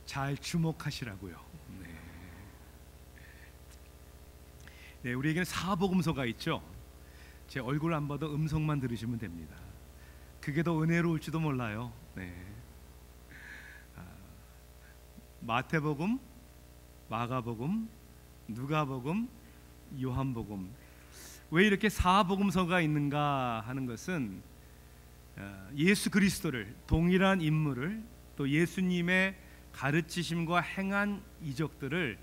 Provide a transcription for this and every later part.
잘 주목하시라고요. 네, 우리에게는 사복음서가 있죠. 제 얼굴 안 봐도 음성만 들으시면 됩니다. 그게 더 은혜로울지도 몰라요. 네. 마태복음, 마가복음, 누가복음, 요한복음. 왜 이렇게 사복음서가 있는가 하는 것은 예수 그리스도를, 동일한 인물을, 또 예수님의 가르치심과 행한 이적들을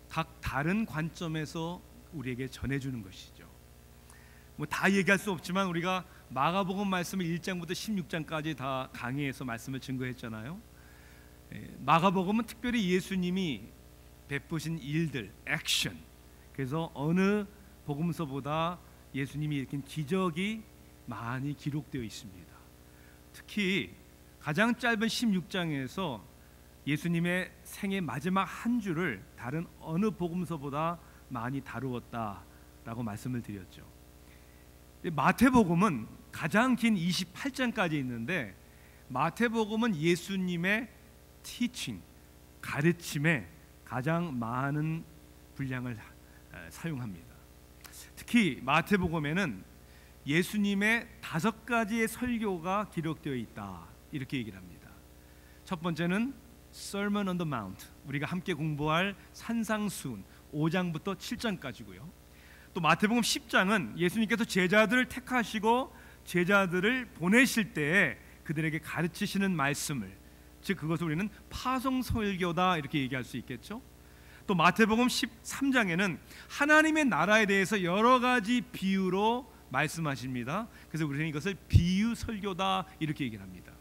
각 다른 관점에서 우리에게 전해주는 것이죠. 뭐 다 얘기할 수 없지만 우리가 마가복음 말씀을 1장부터 16장까지 다 강의해서 말씀을 증거했잖아요. 마가복음은 특별히 예수님이 베푸신 일들, 액션. 그래서 어느 복음서보다 예수님이 일으킨 기적이 많이 기록되어 있습니다. 특히 가장 짧은 16장에서 예수님의 생애 마지막 한 주를 다른 어느 복음서보다 많이 다루었다라고 말씀을 드렸죠. 마태복음은 가장 긴 28장까지 있는데, 마태복음은 예수님의 teaching, 가르침에 가장 많은 분량을 사용합니다. 특히 마태복음에는 예수님의 5가지의 설교가 기록되어 있다, 이렇게 얘기를 합니다. 첫 번째는 Sermon on the Mount, 우리가 함께 공부할 산상수훈 5장부터 7장까지고요. 또 마태복음 10장은 예수님께서 제자들을 택하시고 제자들을 보내실 때에 그들에게 가르치시는 말씀을, 즉 그것을 우리는 파송설교다 이렇게 얘기할 수 있겠죠. 또 마태복음 13장에는 하나님의 나라에 대해서 여러 가지 비유로 말씀하십니다. 그래서 우리는 이것을 비유설교다 이렇게 얘기를 합니다.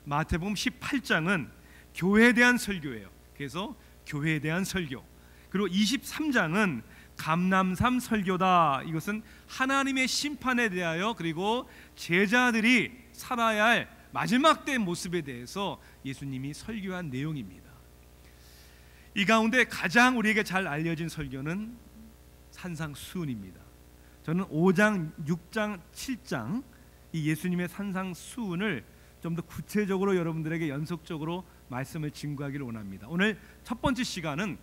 마태복음 18장은 교회에 대한 설교예요. 그래서 교회에 대한 설교. 그리고 23장은 감람산 설교다. 이것은 하나님의 심판에 대하여, 그리고 제자들이 살아야 할 마지막 때의 모습에 대해서 예수님이 설교한 내용입니다. 이 가운데 가장 우리에게 잘 알려진 설교는 산상수훈입니다. 저는 5장, 6장, 7장 이 예수님의 산상수훈을 좀 더 구체적으로 여러분들에게 연속적으로 말씀을 증거하기를 원합니다. 오늘 첫 번째 시간은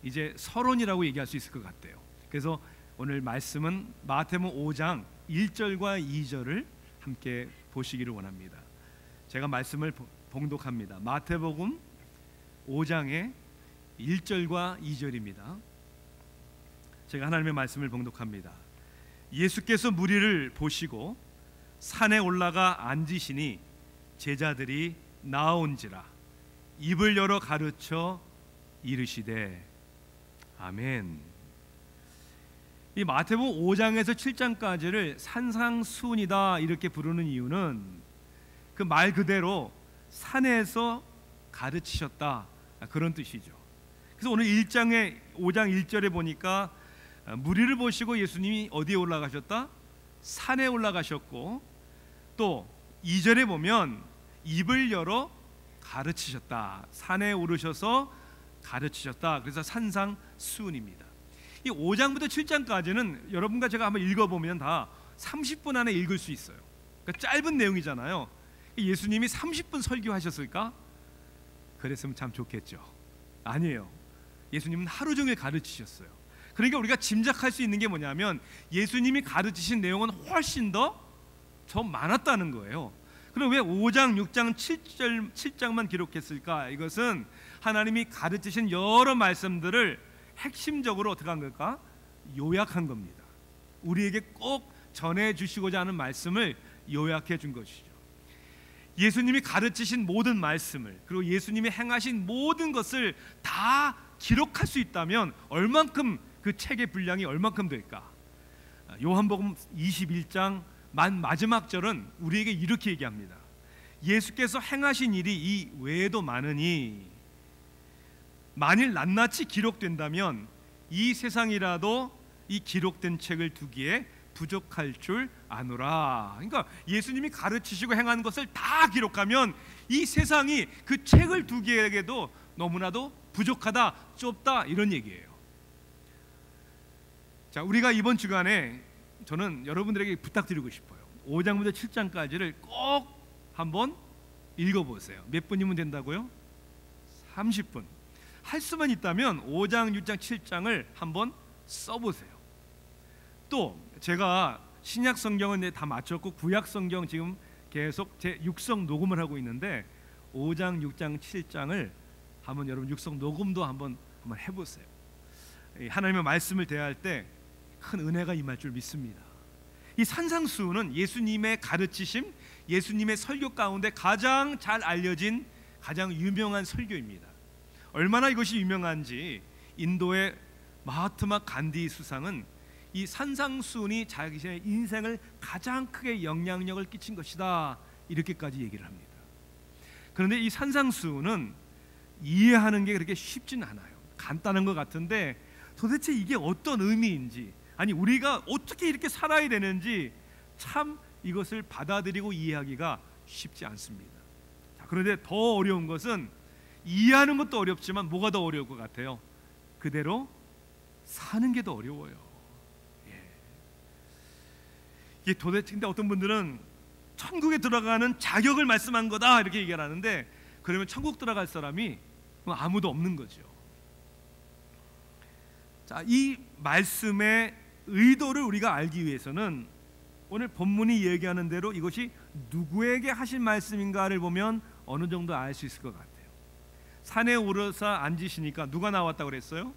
이제 서론이라고 얘기할 수 있을 것 같아요. 그래서 오늘 말씀은 마태복음 5장 1절과 2절을 함께 보시기를 원합니다. 제가 말씀을 봉독합니다. 마태복음 5장의 1절과 2절입니다. 제가 하나님의 말씀을 봉독합니다. 예수께서 무리를 보시고 산에 올라가 앉으시니 제자들이 나온지라 입을 열어 가르쳐 이르시되. 아멘. 이 마태복음 5장에서 7장까지를 산상수훈이다 이렇게 부르는 이유는 그 말 그대로 산에서 가르치셨다, 그런 뜻이죠. 그래서 오늘 1장에 5장 1절에 보니까 무리를 보시고 예수님이 어디에 올라가셨다? 산에 올라가셨고, 또 2절에 보면 입을 열어 가르치셨다. 산에 오르셔서 가르치셨다. 그래서 산상수훈입니다. 이 5장부터 7장까지는 여러분과 제가 한번 읽어보면 다 30분 안에 읽을 수 있어요. 그러니까 짧은 내용이잖아요. 예수님이 30분 설교하셨을까? 그랬으면 참 좋겠죠. 아니에요. 예수님은 하루 종일 가르치셨어요. 그러니까 우리가 짐작할 수 있는 게 뭐냐면 예수님이 가르치신 내용은 훨씬 더 많았다는 거예요. 그럼 왜 5장, 6장, 7장만 기록했을까? 이것은 하나님이 가르치신 여러 말씀들을 핵심적으로 어떻게 한 걸까? 요약한 겁니다. 우리에게 꼭 전해주시고자 하는 말씀을 요약해 준 것이죠. 예수님이 가르치신 모든 말씀을, 그리고 예수님이 행하신 모든 것을 다 기록할 수 있다면 얼만큼, 그 책의 분량이 얼만큼 될까? 요한복음 21장 마지막 절은 우리에게 이렇게 얘기합니다. 예수께서 행하신 일이 이 외에도 많으니 만일 낱낱이 기록된다면 이 세상이라도 이 기록된 책을 두기에 부족할 줄 아노라. 그러니까 예수님이 가르치시고 행한 것을 다 기록하면 이 세상이 그 책을 두기에도 너무나도 부족하다, 좁다, 이런 얘기예요. 자, 우리가 이번 주간에 저는 여러분들에게 부탁드리고 싶어요. 5장부터 7장까지를 꼭 한번 읽어보세요. 몇 분이면 된다고요? 30분 할 수만 있다면 5장, 6장, 7장을 한번 써보세요. 또 제가 신약 성경은 다 마쳤고 구약 성경 지금 계속 제 육성 녹음을 하고 있는데 5장, 6장, 7장을 한번 여러분 육성 녹음도 한번 해보세요. 하나님의 말씀을 대할 때 큰 은혜가 임할 줄 믿습니다. 이 산상수훈은 예수님의 가르치심, 예수님의 설교 가운데 가장 잘 알려진 가장 유명한 설교입니다. 얼마나 이것이 유명한지 인도의 마하트마 간디 수상은 이 산상수훈이 자기의 인생을 가장 크게 영향력을 끼친 것이다, 이렇게까지 얘기를 합니다. 그런데 이 산상수훈은 이해하는 게 그렇게 쉽진 않아요. 간단한 것 같은데 도대체 이게 어떤 의미인지, 아니 우리가 어떻게 이렇게 살아야 되는지 참 이것을 받아들이고 이해하기가 쉽지 않습니다. 자, 그런데 더 어려운 것은 이해하는 것도 어렵지만 뭐가 더 어려울 것 같아요? 그대로 사는 게 더 어려워요. 이게 도대체, 근데 어떤 분들은 천국에 들어가는 자격을 말씀한 거다 이렇게 얘기를 하는데, 그러면 천국 들어갈 사람이 아무도 없는 거죠. 자, 이 말씀의 의도를 우리가 알기 위해서는 오늘 본문이 얘기하는 대로 이것이 누구에게 하신 말씀인가를 보면 어느 정도 알 수 있을 것 같아요. 산에 오르서 앉으시니까 누가 나왔다고 그랬어요?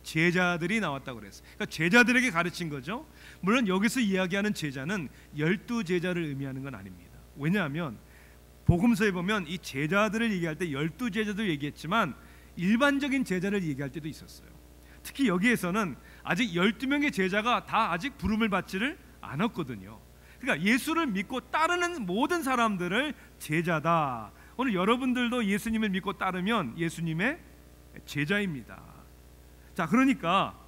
제자들이 나왔다고 그랬어요. 그러니까 제자들에게 가르친 거죠. 물론 여기서 이야기하는 제자는 12제자를 의미하는 건 아닙니다. 왜냐하면 복음서에 보면 이 제자들을 얘기할 때 12제자도 얘기했지만 일반적인 제자를 얘기할 때도 있었어요. 특히 여기에서는 아직 12명의 제자가 다 아직 부름을 받지를 않았거든요. 그러니까 예수를 믿고 따르는 모든 사람들을 제자다. 오늘 여러분들도 예수님을 믿고 따르면 예수님의 제자입니다. 자, 그러니까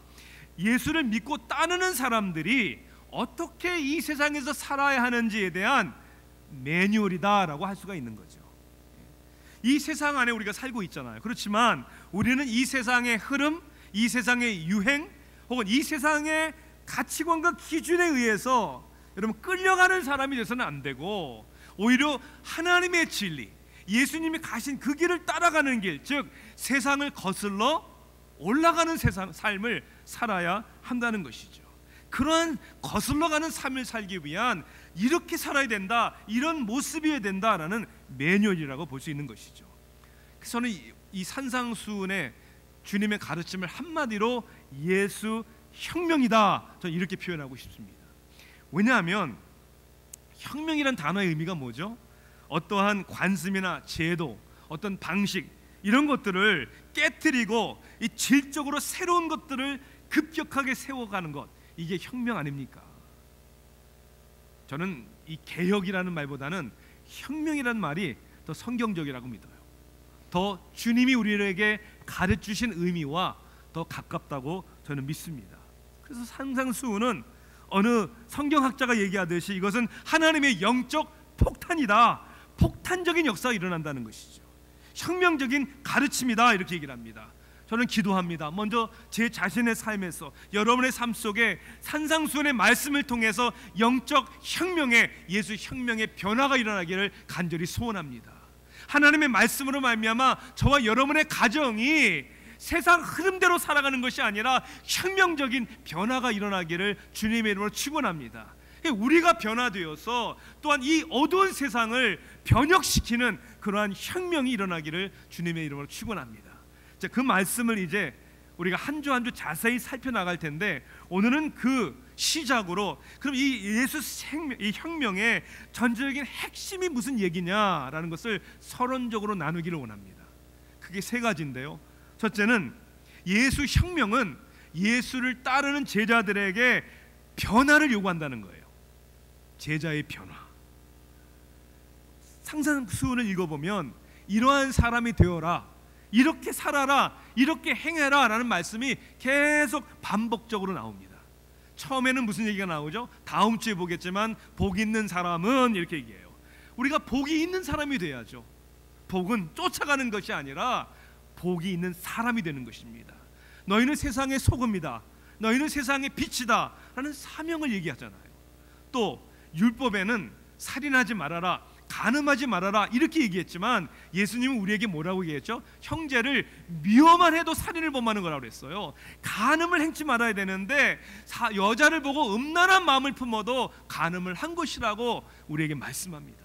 예수를 믿고 따르는 사람들이 어떻게 이 세상에서 살아야 하는지에 대한 매뉴얼이다라고 할 수가 있는 거죠. 이 세상 안에 우리가 살고 있잖아요. 그렇지만 우리는 이 세상의 흐름, 이 세상의 유행, 혹은 이 세상의 가치관과 기준에 의해서 여러분 끌려가는 사람이 돼서는 안 되고, 오히려 하나님의 진리, 예수님이 가신 그 길을 따라가는 길, 즉 세상을 거슬러 올라가는 세상 삶을 살아야 한다는 것이죠. 그러한 거슬러가는 삶을 살기 위한 이렇게 살아야 된다, 이런 모습이어야 된다라는 매뉴얼이라고 볼 수 있는 것이죠. 그래서 저는 이 산상수훈의 주님의 가르침을 한마디로 예수 혁명이다, 저는 이렇게 표현하고 싶습니다. 왜냐하면 혁명이란 단어의 의미가 뭐죠? 어떠한 관습이나 제도, 어떤 방식, 이런 것들을 깨트리고 이 질적으로 새로운 것들을 급격하게 세워가는 것, 이게 혁명 아닙니까? 저는 이 개혁이라는 말보다는 혁명이라는 말이 더 성경적이라고 믿어요. 더 주님이 우리에게 가르치신 의미와 더 가깝다고 저는 믿습니다. 그래서 산상수훈은 어느 성경학자가 얘기하듯이 이것은 하나님의 영적 폭탄이다, 폭탄적인 역사가 일어난다는 것이죠. 혁명적인 가르침이다, 이렇게 얘기를 합니다. 저는 기도합니다. 먼저 제 자신의 삶에서, 여러분의 삶 속에 산상수훈의 말씀을 통해서 영적 혁명의, 예수 혁명의 변화가 일어나기를 간절히 소원합니다. 하나님의 말씀으로 말미암아 저와 여러분의 가정이 세상 흐름대로 살아가는 것이 아니라 혁명적인 변화가 일어나기를 주님의 이름으로 축원합니다. 우리가 변화되어서 또한 이 어두운 세상을 변혁시키는 그러한 혁명이 일어나기를 주님의 이름으로 축원합니다. 자, 그 말씀을 이제 우리가 한 주 한 주 자세히 살펴나갈 텐데, 오늘은 그 시작으로 그럼 이 예수 이 혁명의 전적인 핵심이 무슨 얘기냐라는 것을 서론적으로 나누기를 원합니다. 그게 세 가지인데요. 첫째는 예수 혁명은 예수를 따르는 제자들에게 변화를 요구한다는 거예요. 제자의 변화. 산상수훈을 읽어보면 이러한 사람이 되어라, 이렇게 살아라, 이렇게 행해라 라는 말씀이 계속 반복적으로 나옵니다. 처음에는 무슨 얘기가 나오죠? 다음 주에 보겠지만 복 있는 사람은, 이렇게 얘기해요. 우리가 복이 있는 사람이 돼야죠. 복은 쫓아가는 것이 아니라 복이 있는 사람이 되는 것입니다. 너희는 세상의 소금이다, 너희는 세상의 빛이다 라는 사명을 얘기하잖아요. 또 율법에는 살인하지 말아라, 간음하지 말아라 이렇게 얘기했지만 예수님은 우리에게 뭐라고 얘기했죠? 형제를 미워만 해도 살인을 범하는 거라고 그랬어요. 간음을 행치 말아야 되는데 여자를 보고 음란한 마음을 품어도 간음을 한 것이라고 우리에게 말씀합니다.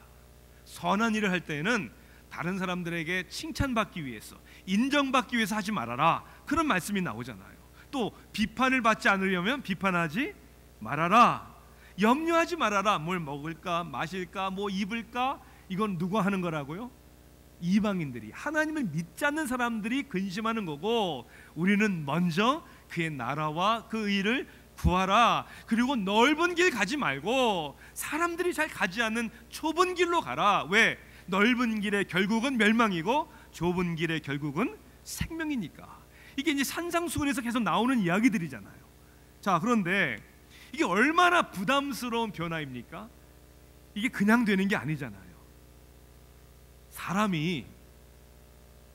선한 일을 할 때에는 다른 사람들에게 칭찬받기 위해서, 인정받기 위해서 하지 말아라, 그런 말씀이 나오잖아요. 또 비판을 받지 않으려면 비판하지 말아라, 염려하지 말아라. 뭘 먹을까 마실까 뭐 입을까, 이건 누가 하는 거라고요? 이방인들이, 하나님을 믿지 않는 사람들이 근심하는 거고, 우리는 먼저 그의 나라와 그 의를 구하라. 그리고 넓은 길 가지 말고 사람들이 잘 가지 않는 좁은 길로 가라. 왜? 넓은 길의 결국은 멸망이고 좁은 길의 결국은 생명이니까. 이게 이제 산상수훈에서 계속 나오는 이야기들이잖아요. 자, 그런데 이게 얼마나 부담스러운 변화입니까? 이게 그냥 되는 게 아니잖아요. 사람이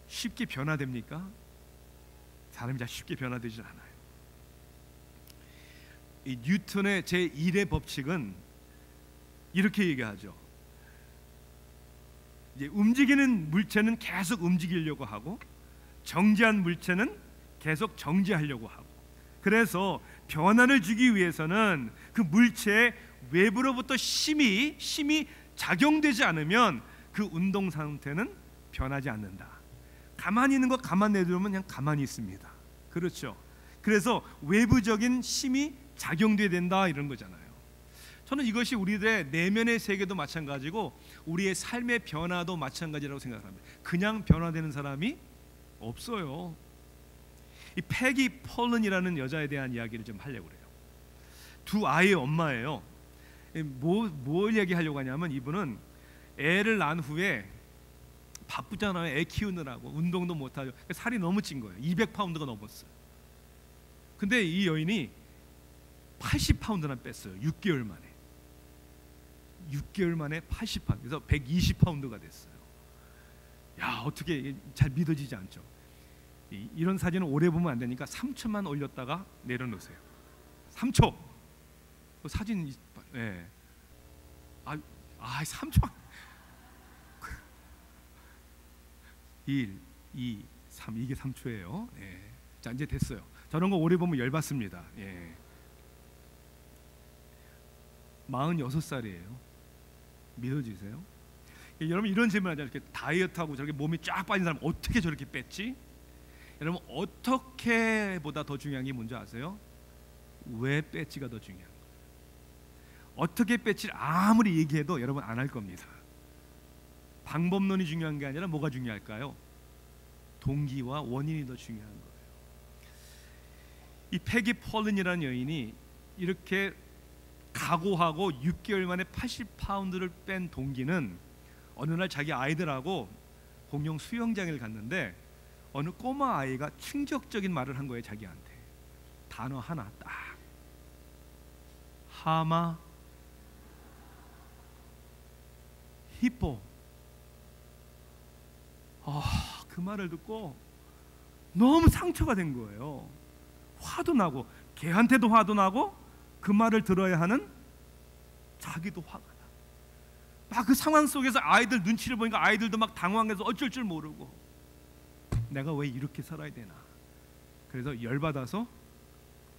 쉽게 변화됩니까? 사람이 잘 쉽게 변화되지 않아요. 이 뉴턴의 제1의 법칙은 이렇게 얘기하죠. 이제 움직이는 물체는 계속 움직이려고 하고, 정지한 물체는 계속 정지하려고 하고, 그래서 변화를 주기 위해서는 그 물체의 외부로부터 힘이 작용되지 않으면 그 운동 상태는 변하지 않는다. 가만히 있는 거 가만 내두면 그냥 가만히 있습니다. 그렇죠? 그래서 외부적인 힘이 작용돼야 된다, 이런 거잖아요. 저는 이것이 우리들의 내면의 세계도 마찬가지고 우리의 삶의 변화도 마찬가지라고 생각합니다. 그냥 변화되는 사람이 없어요. 이 패기 폴런이라는 여자에 대한 이야기를 좀 하려고 그래요. 두 아이의 엄마예요. 뭘 얘기하려고 하냐면, 이분은 애를 낳은 후에 바쁘잖아요. 애 키우느라고 운동도 못하죠. 살이 너무 찐 거예요. 200파운드가 넘었어요. 근데 이 여인이 80파운드나 뺐어요. 6개월 만에 80파운드, 그래서 120파운드가 됐어요. 야, 어떻게 잘 믿어지지 않죠? 이런 사진은 오래 보면 안 되니까 3초만 올렸다가 내려놓으세요. 3초. 사진, 예. 3초. 1, 2, 3, 이게 3초예요. 예. 자, 이제 됐어요. 저런 거 오래 보면 열받습니다. 예. 46살이에요. 믿어지세요? 여러분, 이런 질문 하잖아요. 이렇게 다이어트하고 저렇게 몸이 쫙 빠진 사람 어떻게 저렇게 뺐지? 여러분, 어떻게 보다 더 중요한 게 뭔지 아세요? 왜 뺐지가 더 중요한 거예요. 어떻게 뺐지 아무리 얘기해도 여러분 안 할 겁니다. 방법론이 중요한 게 아니라 뭐가 중요할까요? 동기와 원인이 더 중요한 거예요. 이 패기 폴런이라는 여인이 이렇게 각오하고 6개월 만에 80파운드를 뺀 동기는, 어느 날 자기 아이들하고 공용 수영장을 갔는데 어느 꼬마 아이가 충격적인 말을 한 거예요. 자기한테 단어 하나 딱, 하마 히포. 그 말을 듣고 너무 상처가 된 거예요. 화도 나고, 걔한테도 화도 나고, 그 말을 들어야 하는 자기도 화가 나. 막 그 상황 속에서 아이들 눈치를 보니까 아이들도 막 당황해서 어쩔 줄 모르고, 내가 왜 이렇게 살아야 되나. 그래서 열받아서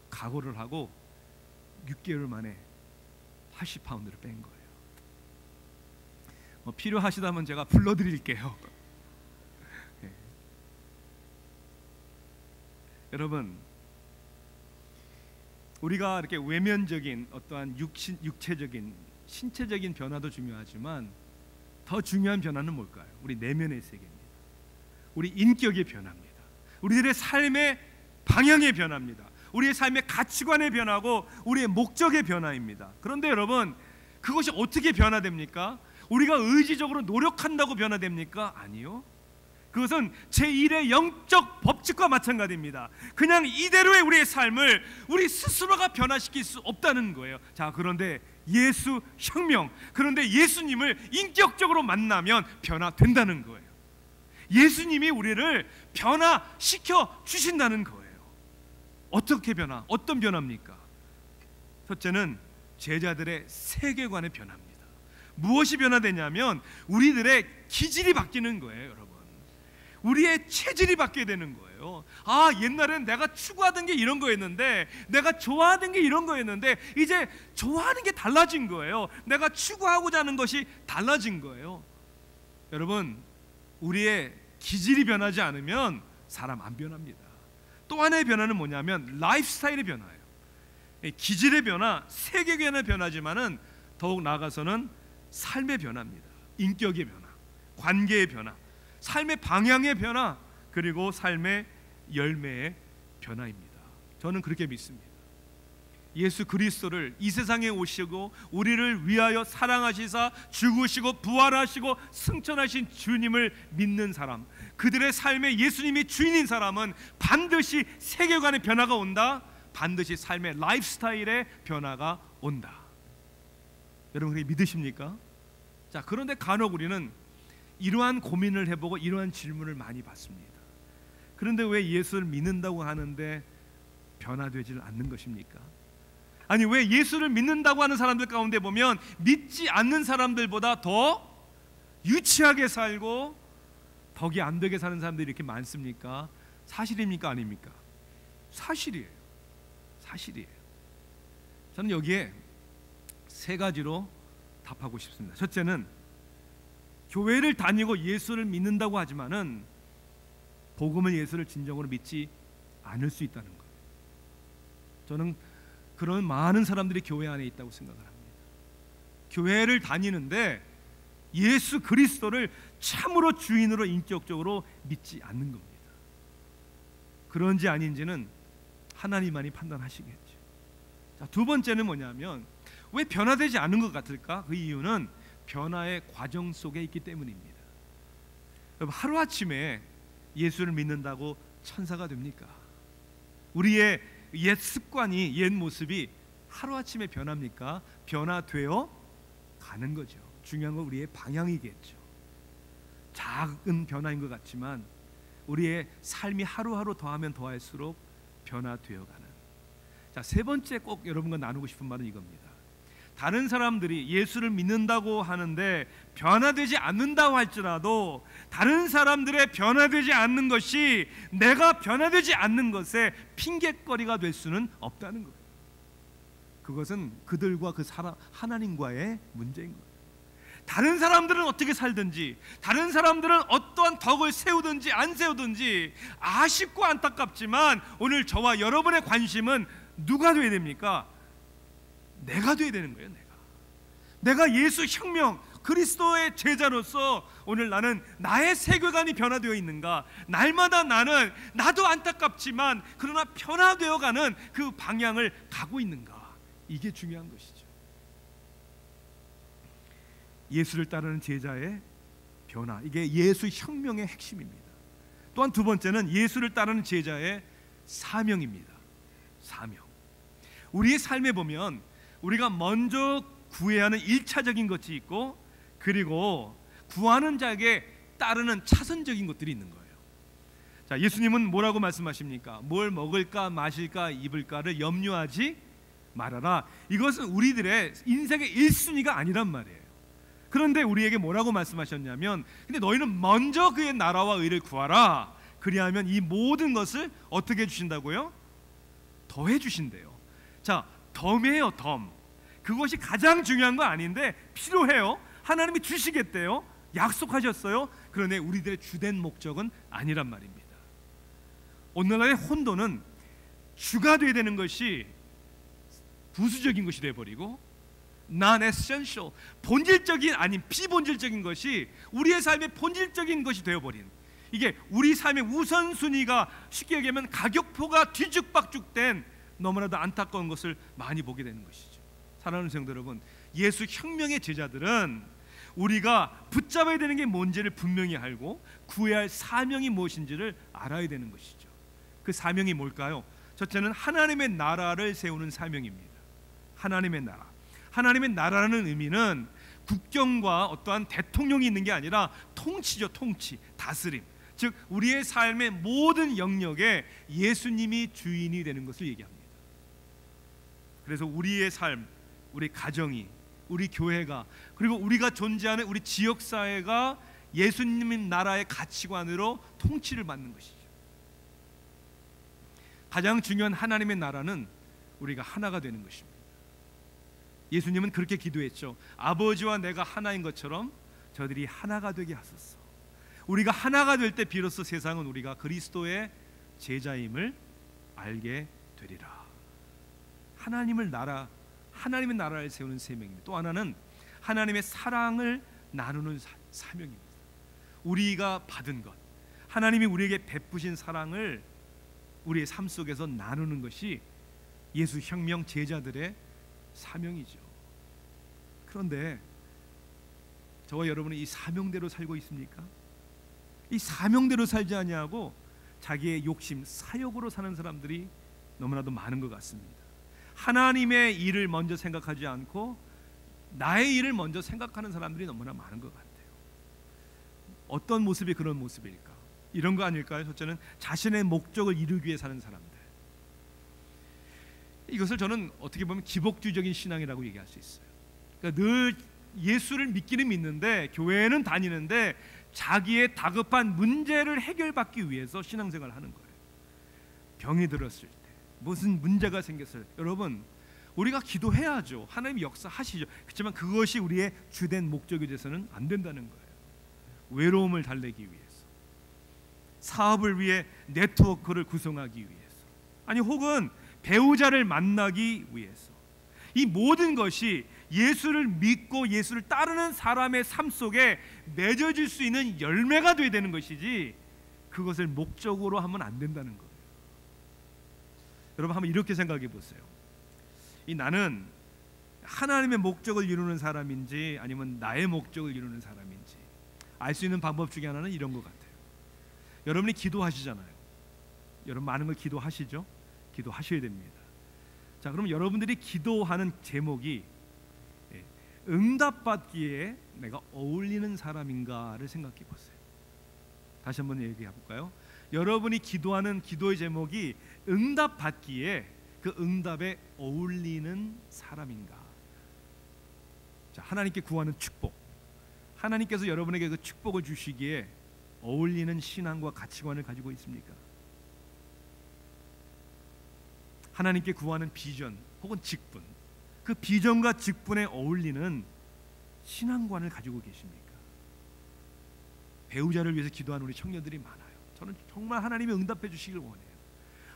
각오를 하고 6개월 만에 80파운드를 뺀 거예요. 필요하시다면 제가 불러드릴게요. 네. 여러분, 우리가 이렇게 외면적인 어떠한 육체적인 신체적인 변화도 중요하지만 더 중요한 변화는 뭘까요? 우리 내면의 세계입니다. 우리 인격의 변화입니다. 우리들의 삶의 방향의 변화입니다. 우리의 삶의 가치관의 변화고 우리의 목적의 변화입니다. 그런데 여러분, 그것이 어떻게 변화됩니까? 우리가 의지적으로 노력한다고 변화됩니까? 아니요. 그것은 제1의 영적 법칙과 마찬가지입니다. 그냥 이대로의 우리의 삶을 우리 스스로가 변화시킬 수 없다는 거예요. 자, 그런데 예수 혁명, 그런데 예수님을 인격적으로 만나면 변화된다는 거예요. 예수님이 우리를 변화시켜 주신다는 거예요. 어떻게 변화? 어떤 변화입니까? 첫째는 제자들의 세계관의 변화입니다. 무엇이 변화되냐면 우리들의 기질이 바뀌는 거예요, 여러분. 우리의 체질이 바뀌게 되는 거예요. 아, 옛날엔 내가 추구하던 게 이런 거였는데, 내가 좋아하던 게 이런 거였는데, 이제 좋아하는 게 달라진 거예요. 내가 추구하고자 하는 것이 달라진 거예요. 여러분, 우리의 기질이 변하지 않으면 사람 안 변합니다. 또 하나의 변화는 뭐냐면 라이프 스타일의 변화예요. 기질의 변화, 세계관의 변화지만은 더욱 나아가서는 삶의 변화입니다. 인격의 변화, 관계의 변화, 삶의 방향의 변화, 그리고 삶의 열매의 변화입니다. 저는 그렇게 믿습니다. 예수 그리스도를 이 세상에 오시고 우리를 위하여 사랑하시사 죽으시고 부활하시고 승천하신 주님을 믿는 사람, 그들의 삶에 예수님이 주인인 사람은 반드시 세계관의 변화가 온다. 반드시 삶의 라이프 스타일의 변화가 온다. 여러분, 그게 믿으십니까? 자, 그런데 간혹 우리는 이러한 고민을 해보고 이러한 질문을 많이 받습니다. 그런데 왜 예수를 믿는다고 하는데 변화되지를 않는 것입니까? 아니, 왜 예수를 믿는다고 하는 사람들 가운데 보면 믿지 않는 사람들보다 더 유치하게 살고 덕이 안 되게 사는 사람들이 이렇게 많습니까? 사실입니까? 아닙니까? 사실이에요. 사실이에요. 저는 여기에 세 가지로 답하고 싶습니다. 첫째는 교회를 다니고 예수를 믿는다고 하지만은 복음을, 예수를 진정으로 믿지 않을 수 있다는 거예요. 저는 그런 많은 사람들이 교회 안에 있다고 생각을 합니다. 교회를 다니는데 예수 그리스도를 참으로 주인으로 인격적으로 믿지 않는 겁니다. 그런지 아닌지는 하나님만이 판단하시겠죠. 자, 두 번째는 뭐냐면 왜 변화되지 않은 것 같을까? 그 이유는 변화의 과정 속에 있기 때문입니다. 여러분, 하루아침에 예수를 믿는다고 천사가 됩니까? 우리의 옛 습관이, 옛 모습이 하루아침에 변합니까? 변화되어 가는 거죠. 중요한 건 우리의 방향이겠죠. 작은 변화인 것 같지만 우리의 삶이 하루하루 더하면 더할수록 변화되어 가는. 자, 세 번째 꼭 여러분과 나누고 싶은 말은 이겁니다. 다른 사람들이 예수를 믿는다고 하는데 변화되지 않는다고 할지라도 다른 사람들의 변화되지 않는 것이 내가 변화되지 않는 것에 핑계거리가 될 수는 없다는 거예요. 그것은 그들과 그 하나님과의 문제인 거예요. 다른 사람들은 어떻게 살든지, 다른 사람들은 어떠한 덕을 세우든지 안 세우든지 아쉽고 안타깝지만 오늘 저와 여러분의 관심은 누가 돼야 됩니까? 내가 돼야 되는 거예요. 내가 예수 혁명 그리스도의 제자로서 오늘 나는 나의 세계관이 변화되어 있는가, 날마다 나도 안타깝지만 그러나 변화되어가는 그 방향을 가고 있는가, 이게 중요한 것이죠. 예수를 따르는 제자의 변화, 이게 예수 혁명의 핵심입니다. 또한 두 번째는 예수를 따르는 제자의 사명입니다. 사명. 우리의 삶에 보면 우리가 먼저 구해야 하는 1차적인 것이 있고, 그리고 구하는 자에게 따르는 차선적인 것들이 있는 거예요. 자, 예수님은 뭐라고 말씀하십니까? 뭘 먹을까 마실까 입을까를 염려하지 말아라. 이것은 우리들의 인생의 1순위가 아니란 말이에요. 그런데 우리에게 뭐라고 말씀하셨냐면, 근데 너희는 먼저 그의 나라와 의를 구하라. 그리하면 이 모든 것을 어떻게 해주신다고요? 더해 주신대요. 자, 덤이에요. 덤. 그것이 가장 중요한 건 아닌데 필요해요. 하나님이 주시겠대요. 약속하셨어요. 그런데 우리들의 주된 목적은 아니란 말입니다. 오늘날의 혼돈은 주가 돼야 되는 것이 부수적인 것이 되어버리고 non-essential, 본질적인 아닌 비본질적인 것이 우리의 삶의 본질적인 것이 되어버린, 이게 우리 삶의 우선순위가 쉽게 얘기하면 가격표가 뒤죽박죽된 너무나도 안타까운 것을 많이 보게 되는 것이죠. 사랑하는 성도 여러분, 예수 혁명의 제자들은 우리가 붙잡아야 되는 게 뭔지를 분명히 알고 구해야 할 사명이 무엇인지를 알아야 되는 것이죠. 그 사명이 뭘까요? 첫째는 하나님의 나라를 세우는 사명입니다. 하나님의 나라. 하나님의 나라라는 의미는 국경과 어떠한 대통령이 있는 게 아니라 통치죠. 통치, 다스림. 즉 우리의 삶의 모든 영역에 예수님이 주인이 되는 것을 얘기합니다. 그래서 우리의 삶, 우리 가정이, 우리 교회가, 그리고 우리가 존재하는 우리 지역 사회가 예수님 나라의 가치관으로 통치를 받는 것이죠. 가장 중요한 하나님의 나라는 우리가 하나가 되는 것입니다. 예수님은 그렇게 기도했죠. 아버지와 내가 하나인 것처럼 저들이 하나가 되게 하소서. 우리가 하나가 될 때 비로소 세상은 우리가 그리스도의 제자임을 알게 되리라. 하나님의 나라를 세우는 사명입니다. 또 하나는 하나님의 사랑을 나누는 사명입니다. 우리가 받은 것, 하나님이 우리에게 베푸신 사랑을 우리의 삶 속에서 나누는 것이 예수 혁명 제자들의 사명이죠. 그런데 저와 여러분은 이 사명대로 살고 있습니까? 이 사명대로 살지 아니하고 자기의 욕심, 사욕으로 사는 사람들이 너무나도 많은 것 같습니다. 하나님의 일을 먼저 생각하지 않고 나의 일을 먼저 생각하는 사람들이 너무나 많은 것 같아요. 어떤 모습이 그런 모습일까? 이런 거 아닐까요? 첫째는 자신의 목적을 이루기 위해 사는 사람들. 이것을 저는 어떻게 보면 기복주의적인 신앙이라고 얘기할 수 있어요. 그러니까 늘 예수를 믿기는 믿는데, 교회는 다니는데 자기의 다급한 문제를 해결받기 위해서 신앙생활을 하는 거예요. 병이 들었을 때, 무슨 문제가 생겼을 때, 여러분 우리가 기도해야죠. 하나님이 역사하시죠. 그렇지만 그것이 우리의 주된 목적이 돼서는 안 된다는 거예요. 외로움을 달래기 위해서, 사업을 위해 네트워크를 구성하기 위해서, 아니 혹은 배우자를 만나기 위해서, 이 모든 것이 예수를 믿고 예수를 따르는 사람의 삶 속에 맺어질 수 있는 열매가 되어야 되는 것이지 그것을 목적으로 하면 안 된다는 거예요. 여러분 한번 이렇게 생각해 보세요. 나는 하나님의 목적을 이루는 사람인지 아니면 나의 목적을 이루는 사람인지 알 수 있는 방법 중에 하나는 이런 것 같아요. 여러분이 기도하시잖아요. 여러분 많은 걸 기도하시죠? 기도하셔야 됩니다. 자, 그럼 여러분들이 기도하는 제목이 응답받기에 내가 어울리는 사람인가를 생각해 보세요. 다시 한번 얘기해 볼까요? 여러분이 기도하는 기도의 제목이 응답받기에 그 응답에 어울리는 사람인가? 자, 하나님께 구하는 축복, 하나님께서 여러분에게 그 축복을 주시기에 어울리는 신앙과 가치관을 가지고 있습니까? 하나님께 구하는 비전 혹은 직분, 그 비전과 직분에 어울리는 신앙관을 가지고 계십니까? 배우자를 위해서 기도하는 우리 청년들이 많아요. 저는 정말 하나님이 응답해 주시길 원해요.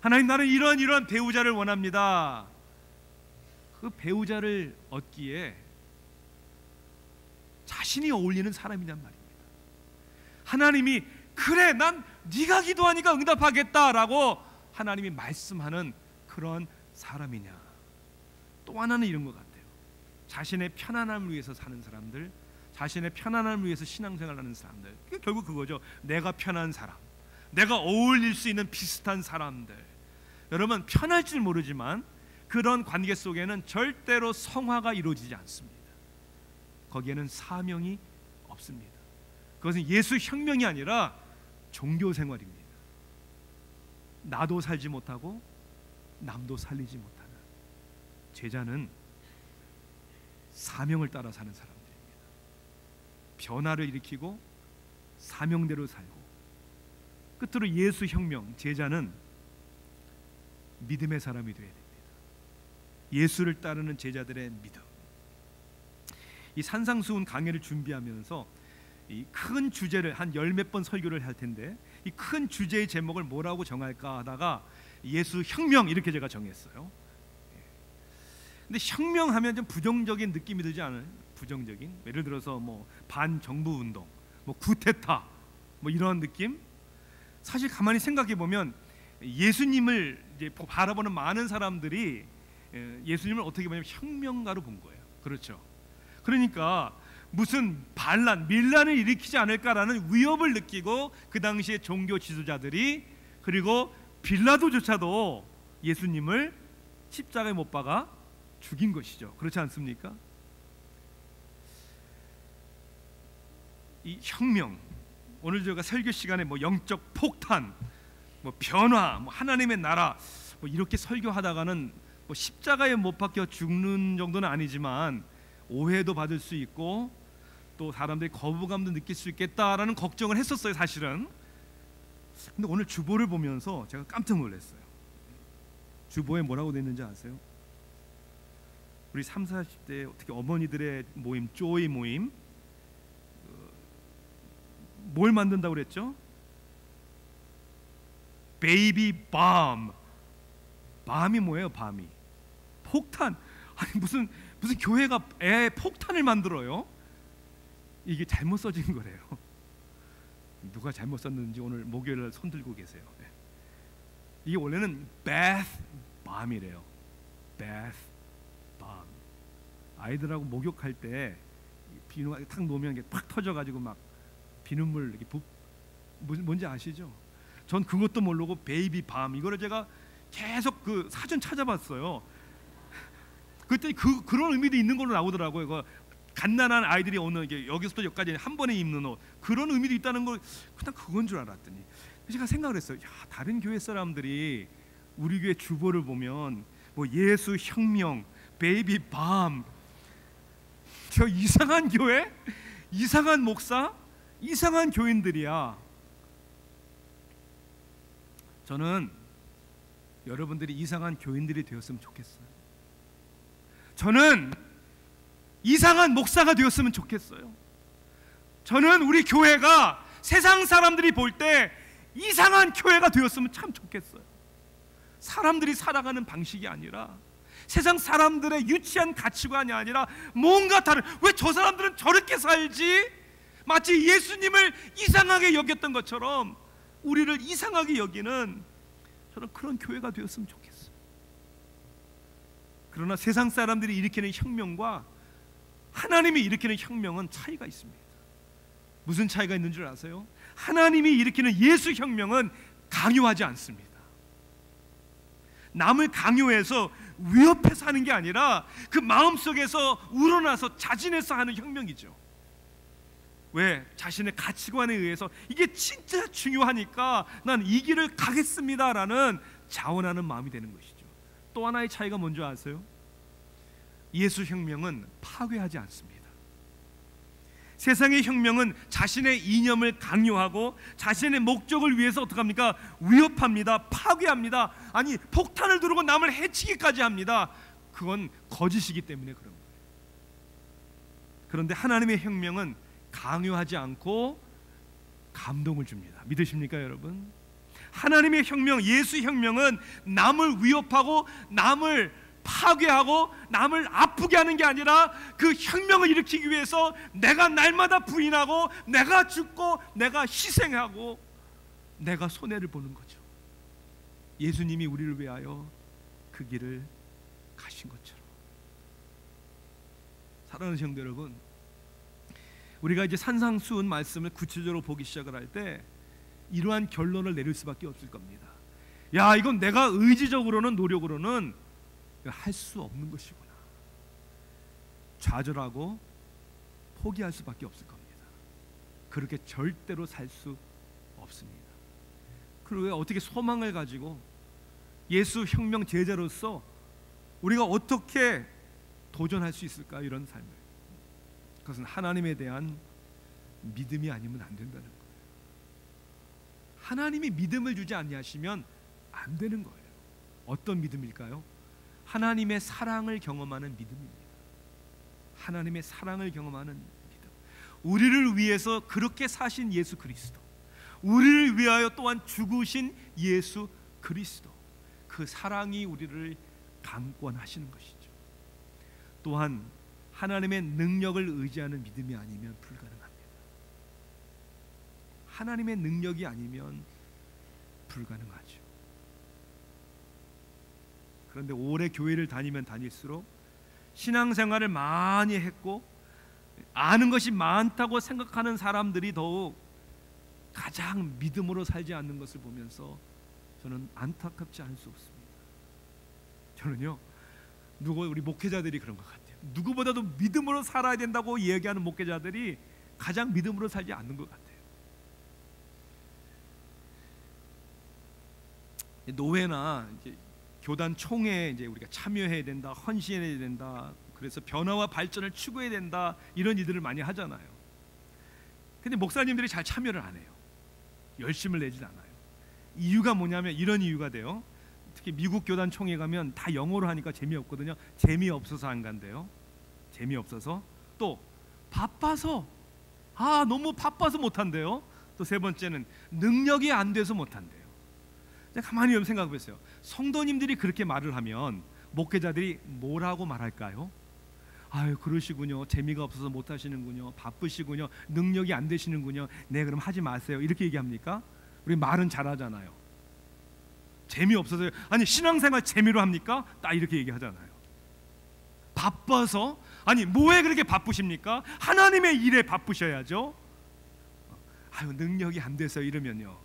하나님, 나는 이런 배우자를 원합니다. 그 배우자를 얻기에 자신이 어울리는 사람이란 말입니다. 하나님이 그래, 난 네가 기도하니까 응답하겠다라고 하나님이 말씀하는 그런 사람이냐. 또 하나는 이런 것 같아요. 자신의 편안함을 위해서 사는 사람들, 자신의 편안함을 위해서 신앙생활하는 사람들, 결국 그거죠. 내가 편한 사람, 내가 어울릴 수 있는 비슷한 사람들. 여러분 편할 줄 모르지만 그런 관계 속에는 절대로 성화가 이루어지지 않습니다. 거기에는 사명이 없습니다. 그것은 예수 혁명이 아니라 종교 생활입니다. 나도 살지 못하고 남도 살리지 못하는 제자는 사명을 따라 사는 사람들입니다. 변화를 일으키고 사명대로 살고 끝으로 예수 혁명, 제자는 믿음의 사람이 되어야 됩니다. 예수를 따르는 제자들의 믿음. 이 산상수훈 강해를 준비하면서 이 큰 주제를 한 열 몇 번 설교를 할 텐데 이 큰 주제의 제목을 뭐라고 정할까 하다가 예수 혁명 이렇게 제가 정했어요. 근데 혁명하면 좀 부정적인 느낌이 들지 않아요? 부정적인, 예를 들어서 뭐 반정부 운동, 뭐 쿠데타, 뭐 이런 느낌. 사실 가만히 생각해 보면 예수님을 이제 바라보는 많은 사람들이 예수님을 어떻게 보면 혁명가로 본 거예요. 그렇죠? 그러니까 무슨 반란, 밀란을 일으키지 않을까라는 위협을 느끼고 그 당시에 종교 지도자들이, 그리고 빌라도조차도 예수님을 십자가에 못 박아 죽인 것이죠. 그렇지 않습니까? 이 혁명, 오늘 제가 설교 시간에 뭐 영적 폭탄, 뭐 변화, 뭐 하나님의 나라, 뭐 이렇게 설교하다가는 뭐 십자가에 못 박혀 죽는 정도는 아니지만 오해도 받을 수 있고 또 사람들이 거부감도 느낄 수 있겠다라는 걱정을 했었어요, 사실은. 근데 오늘 주보를 보면서 제가 깜짝 놀랐어요. 주보에 뭐라고 돼 있는지 아세요? 우리 30, 40대 특히 어머니들의 모임, 쪼이 모임, 뭘 만든다고 그랬죠? 베이비 밤. 밤이 뭐예요? 밤이 폭탄. 아니 무슨 교회가 애 폭탄을 만들어요? 이게 잘못 써진 거래요. 누가 잘못 썼는지 오늘 목요일에 손 들고 계세요. 이게 원래는 bath bomb이래요. bath bomb. 아이들하고 목욕할 때 비누가 탁 놓으면 이게 팍 터져가지고 막 비눗물 이렇게 뭔지 아시죠? 전 그것도 모르고 베이비 밤 이거를 제가 계속 그 사전 찾아봤어요. 그때 그런 의미도 있는 걸로 나오더라고요. 이거 갓난한 아이들이 오는 게 여기서부터 여기까지 한 번에 입는 옷 그런 의미도 있다는 걸 그냥 그건 줄 알았더니 제가 생각을 했어요. 야, 다른 교회 사람들이 우리 교회 주보를 보면 뭐 예수 혁명, 베이비 밤, 저 이상한 교회, 이상한 목사, 이상한 교인들이야. 저는 여러분들이 이상한 교인들이 되었으면 좋겠어요. 저는 이상한 목사가 되었으면 좋겠어요. 저는 우리 교회가 세상 사람들이 볼 때 이상한 교회가 되었으면 참 좋겠어요. 사람들이 살아가는 방식이 아니라 세상 사람들의 유치한 가치관이 아니라 뭔가 다른, 왜 저 사람들은 저렇게 살지? 마치 예수님을 이상하게 여겼던 것처럼 우리를 이상하게 여기는 저는 그런 교회가 되었으면 좋겠어요. 그러나 세상 사람들이 일으키는 혁명과 하나님이 일으키는 혁명은 차이가 있습니다. 무슨 차이가 있는 줄 아세요? 하나님이 일으키는 예수 혁명은 강요하지 않습니다. 남을 강요해서 위협해서 하는 게 아니라 그 마음속에서 우러나서 자진해서 하는 혁명이죠. 왜? 자신의 가치관에 의해서 이게 진짜 중요하니까 난 이 길을 가겠습니다라는 자원하는 마음이 되는 것이죠. 또 하나의 차이가 뭔지 아세요? 예수 혁명은 파괴하지 않습니다. 세상의 혁명은 자신의 이념을 강요하고 자신의 목적을 위해서 어떻게 합니까? 위협합니다. 파괴합니다. 아니 폭탄을 두르고 남을 해치기까지 합니다. 그건 거짓이기 때문에 그런 거예요. 그런데 하나님의 혁명은 강요하지 않고 감동을 줍니다. 믿으십니까 여러분? 하나님의 혁명, 예수 혁명은 남을 위협하고 남을 파괴하고 남을 아프게 하는 게 아니라 그 혁명을 일으키기 위해서 내가 날마다 부인하고 내가 죽고 내가 희생하고 내가 손해를 보는 거죠. 예수님이 우리를 위하여 그 길을 가신 것처럼. 사랑하는 성도 여러분, 우리가 이제 산상수훈 말씀을 구체적으로 보기 시작을 할 때 이러한 결론을 내릴 수밖에 없을 겁니다. 야, 이건 내가 의지적으로는 노력으로는 할 수 없는 것이구나. 좌절하고 포기할 수밖에 없을 겁니다. 그렇게 절대로 살 수 없습니다. 그리고 어떻게 소망을 가지고 예수 혁명 제자로서 우리가 어떻게 도전할 수 있을까? 이런 삶을. 그것은 하나님에 대한 믿음이 아니면 안 된다는 거예요. 하나님이 믿음을 주지 아니하시면 안 되는 거예요. 어떤 믿음일까요? 하나님의 사랑을 경험하는 믿음입니다. 하나님의 사랑을 경험하는 믿음. 우리를 위해서 그렇게 사신 예수 그리스도, 우리를 위하여 또한 죽으신 예수 그리스도, 그 사랑이 우리를 강권하시는 것이죠. 또한 하나님의 능력을 의지하는 믿음이 아니면 불가능합니다. 하나님의 능력이 아니면 불가능하죠. 그런데 오래 교회를 다니면 다닐수록 신앙생활을 많이 했고 아는 것이 많다고 생각하는 사람들이 더욱 가장 믿음으로 살지 않는 것을 보면서 저는 안타깝지 않을 수 없습니다. 저는요, 우리 목회자들이 그런 것 같아요. 누구보다도 믿음으로 살아야 된다고 이야기하는 목회자들이 가장 믿음으로 살지 않는 것 같아요. 노회나 이제 교단 총회에 이제 우리가 참여해야 된다, 헌신해야 된다, 그래서 변화와 발전을 추구해야 된다, 이런 일들을 많이 하잖아요. 근데 목사님들이 잘 참여를 안 해요. 열심을 내질 않아요. 이유가 뭐냐면 이런 이유가 돼요. 특히 미국 교단 총회 가면 다 영어로 하니까 재미없거든요. 재미없어서 안 간대요. 재미없어서. 또 바빠서, 너무 바빠서 못 한대요. 또 세 번째는 능력이 안 돼서 못 한대요. 가만히 여러분 생각해 보세요. 성도님들이 그렇게 말을 하면 목회자들이 뭐라고 말할까요? 아유, 그러시군요. 재미가 없어서 못 하시는군요. 바쁘시군요. 능력이 안 되시는군요. 네, 그럼 하지 마세요. 이렇게 얘기합니까? 우리 말은 잘하잖아요. 재미없어서요. 아니, 신앙생활 재미로 합니까? 딱 이렇게 얘기하잖아요. 바빠서? 아니, 뭐에 그렇게 바쁘십니까? 하나님의 일에 바쁘셔야죠. 아유, 능력이 안 돼서 이러면요.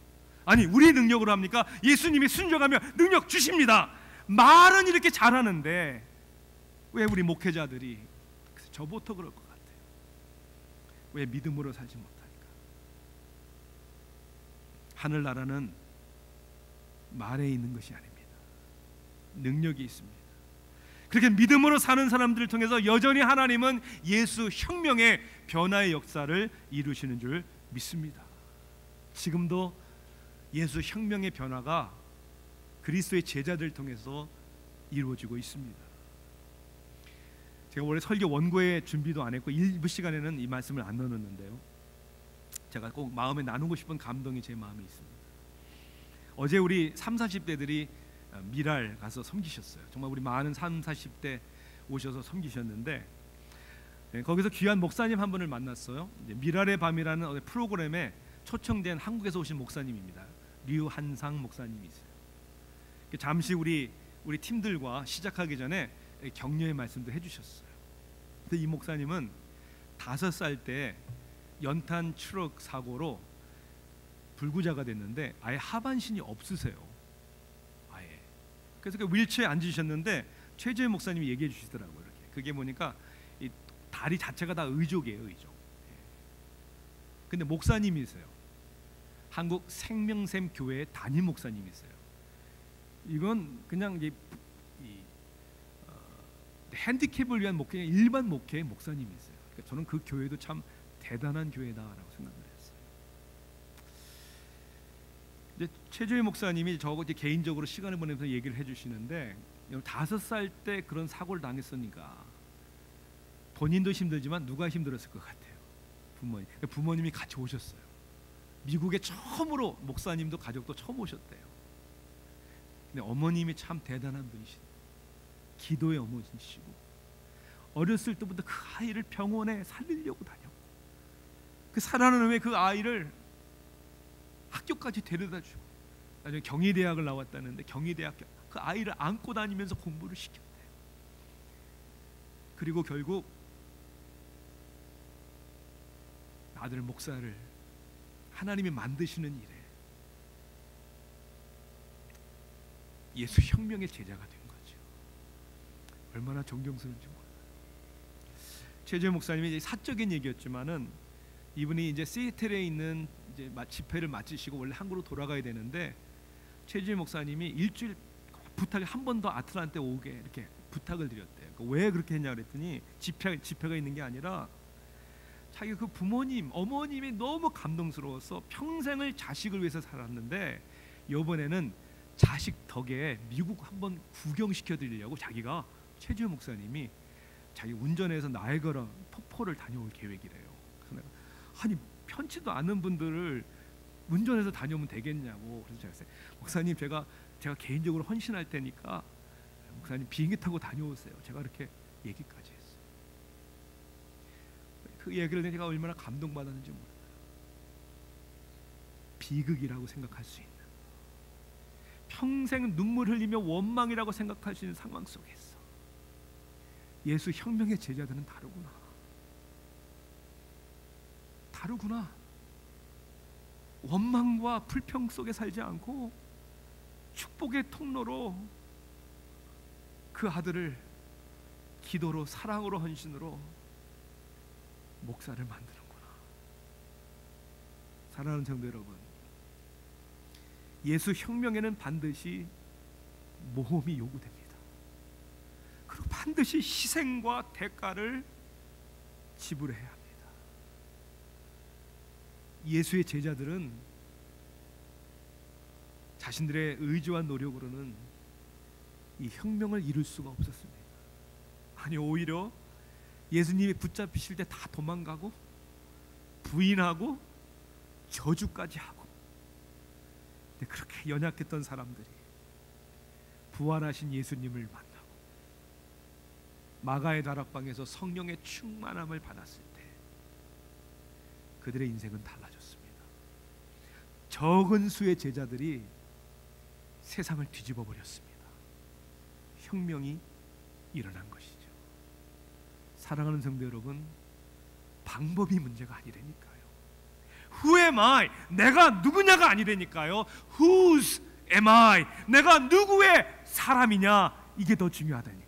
아니, 우리 능력으로 합니까? 예수님이 순종하면 능력 주십니다. 말은 이렇게 잘하는데 왜 우리 목회자들이, 저부터 그럴 것 같아요. 왜 믿음으로 살지 못할까? 하늘나라는 말에 있는 것이 아닙니다. 능력이 있습니다. 그렇게 믿음으로 사는 사람들을 통해서 여전히 하나님은 예수 혁명의 변화의 역사를 이루시는 줄 믿습니다. 지금도 예수 혁명의 변화가 그리스도의 제자들을 통해서 이루어지고 있습니다. 제가 원래 설교 원고에 준비도 안 했고 일부 시간에는 이 말씀을 안 넣었는데요, 제가 꼭 마음에 나누고 싶은 감동이 제 마음에 있습니다. 어제 우리 30, 40대들이 미랄 가서 섬기셨어요. 정말 우리 많은 30, 40대 오셔서 섬기셨는데, 거기서 귀한 목사님 한 분을 만났어요. 미랄의 밤이라는 프로그램에 초청된 한국에서 오신 목사님입니다. 류한상 목사님이 있어요. 잠시 우리 팀들과 시작하기 전에 격려의 말씀도 해주셨어요. 근데 이 목사님은 5살 때 연탄 트럭 사고로 불구자가 됐는데 아예 하반신이 없으세요. 아예. 그래서 그 휠체어에 앉으셨는데 최재현 목사님이 얘기해 주시더라고요. 이렇게. 그게 뭐니까 이 다리 자체가 다 의족이에요, 의족. 근데 목사님이세요. 한국 생명샘 교회의 담임 목사님이세요. 이건 그냥 이제 핸디캡을 위한 목회, 일반 목회의 목사님이세요. 그러니까 저는 그 교회도 참 대단한 교회다라고 생각을 했어요. 이제 최주희 목사님이 저하고 이제 개인적으로 시간을 보내면서 얘기를 해주시는데, 5살 때 그런 사고를 당했으니까 본인도 힘들지만 누가 힘들었을 것 같아요? 부모님이 같이 오셨어요. 미국에 처음으로 목사님도 가족도 처음 오셨대요. 근데 어머님이 참 대단한 분이시죠. 기도의 어머니시고 어렸을 때부터 그 아이를 병원에 살리려고 다녔고, 그 살아나는 후에 그 아이를 학교까지 데려다주고, 나중에 경희대학을 나왔다는데 경희대학 그 아이를 안고 다니면서 공부를 시켰대요. 그리고 결국 아들 목사를 하나님이 만드시는 일에 예수 혁명의 제자가 된 거죠. 얼마나 존경스러운지 몰라요. 최재 목사님이 사적인 얘기였지만은 이분이 이제 시애틀에 있는 이제 집회를 마치시고 원래 한국으로 돌아가야 되는데, 최재 목사님이 일주일 부탁이 한 번 더 아틀란타에 오게 이렇게 부탁을 드렸대요. 왜 그렇게 했냐 그랬더니 집회가 있는 게 아니라 자기 그 부모님, 어머님이 너무 감동스러워서 평생을 자식을 위해서 살았는데 이번에는 자식 덕에 미국 한번 구경시켜 드리려고 자기가, 최주호 목사님이 자기 운전해서 나이아가라 폭포를 다녀올 계획이래요. 그래서 내가, 아니 편치도 않은 분들을 운전해서 다녀오면 되겠냐고. 그래서 제가 했어요. 목사님 제가 개인적으로 헌신할 테니까 목사님 비행기 타고 다녀오세요. 제가 이렇게 얘기까지 했어요. 그 얘기를 내가 얼마나 감동받았는지 몰라요. 비극이라고 생각할 수 있는, 평생 눈물 흘리며 원망이라고 생각할 수 있는 상황 속에서 예수 혁명의 제자들은 다르구나. 원망과 불평 속에 살지 않고 축복의 통로로 그 아들을 기도로, 사랑으로, 헌신으로 목사를 만드는구나. 사랑하는 성도 여러분, 예수 혁명에는 반드시 모험이 요구됩니다. 그리고 반드시 희생과 대가를 지불해야 합니다. 예수의 제자들은 자신들의 의지와 노력으로는 이 혁명을 이룰 수가 없었습니다. 아니, 오히려 예수님이 붙잡히실 때 다 도망가고 부인하고 저주까지 하고. 근데 그렇게 연약했던 사람들이 부활하신 예수님을 만나고 마가의 다락방에서 성령의 충만함을 받았을 때 그들의 인생은 달라졌습니다. 적은 수의 제자들이 세상을 뒤집어 버렸습니다. 혁명이 일어난 것이죠. 사랑하는 성도 여러분, 방법이 문제가 아니라니까요. Who am I? 내가 누구냐가 아니라니까요. Whose am I? 내가 누구의 사람이냐, 이게 더 중요하다니까요.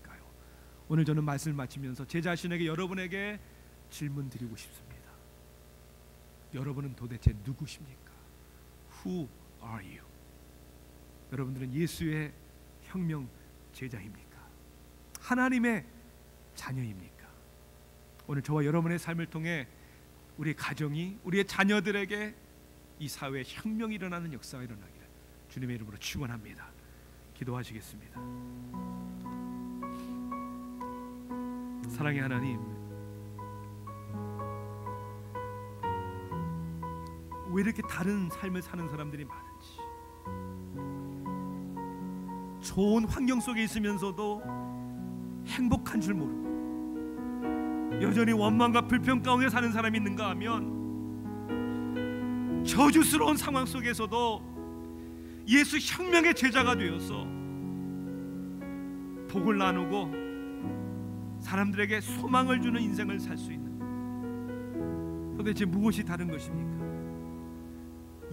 오늘 저는 말씀을 마치면서 제 자신에게, 여러분에게 질문 드리고 싶습니다. 여러분은 도대체 누구십니까? Who are you? 여러분들은 예수의 혁명 제자입니까? 하나님의 자녀입니까? 오늘 저와 여러분의 삶을 통해 우리 가정이, 우리의 자녀들에게 이 사회에 혁명이 일어나는 역사가 일어나기를 주님의 이름으로 축원합니다. 기도하시겠습니다. 사랑의 하나님, 왜 이렇게 다른 삶을 사는 사람들이 많은지, 좋은 환경 속에 있으면서도 행복한 줄 모르고 여전히 원망과 불평 가운데 사는 사람이 있는가 하면, 저주스러운 상황 속에서도 예수 혁명의 제자가 되어서 복을 나누고 사람들에게 소망을 주는 인생을 살 수 있는, 도대체 무엇이 다른 것입니까?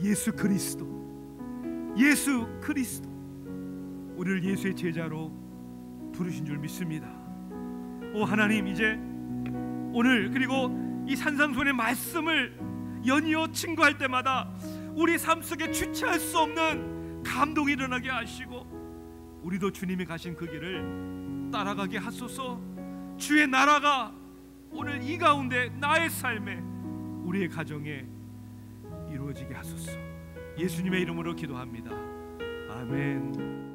예수 그리스도, 예수 그리스도 우리를 예수의 제자로 부르신 줄 믿습니다. 오 하나님, 이제 오늘 그리고 이 산상수훈의 말씀을 연이어 증거할 때마다 우리 삶 속에 주체할 수 없는 감동이 일어나게 하시고, 우리도 주님이 가신 그 길을 따라가게 하소서. 주의 나라가 오늘 이 가운데 나의 삶에, 우리의 가정에 이루어지게 하소서. 예수님의 이름으로 기도합니다. 아멘.